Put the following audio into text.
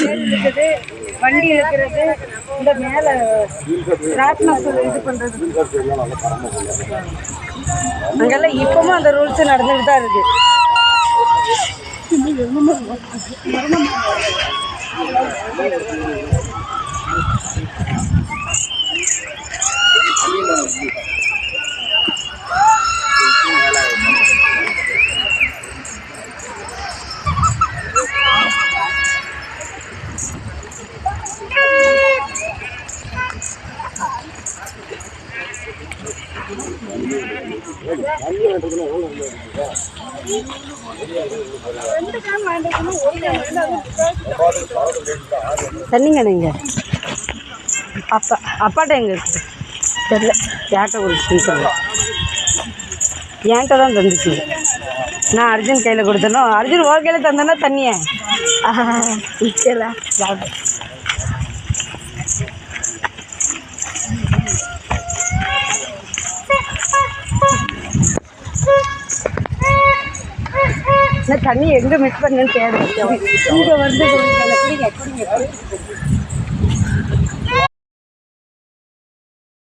இருக்குது, வண்டி இருக்கிறது, இந்த மேலே இது பண்ணுறது அங்கெல்லாம் இப்பவும் அந்த ரூல்ஸ் நடந்துட்டு தான் இருக்கு. தண்ணிங்க நீங்க அப்பாட்ட எங்க இருக்கு தெரியல. யார்கிட்ட கொடுத்துருக்கீங்க? என்கிட்ட தான் தந்துச்சு. நான் அர்ஜுன் கையில் கொடுத்தனோ, அர்ஜுன் ஒரு கையில் தந்தேன்னா தண்ணியை தண்ணி எங்கே மிஸ் பண்ணுன்னு தேடுறேன். இங்கே வந்து குடிங்க குடிங்க குடிங்க.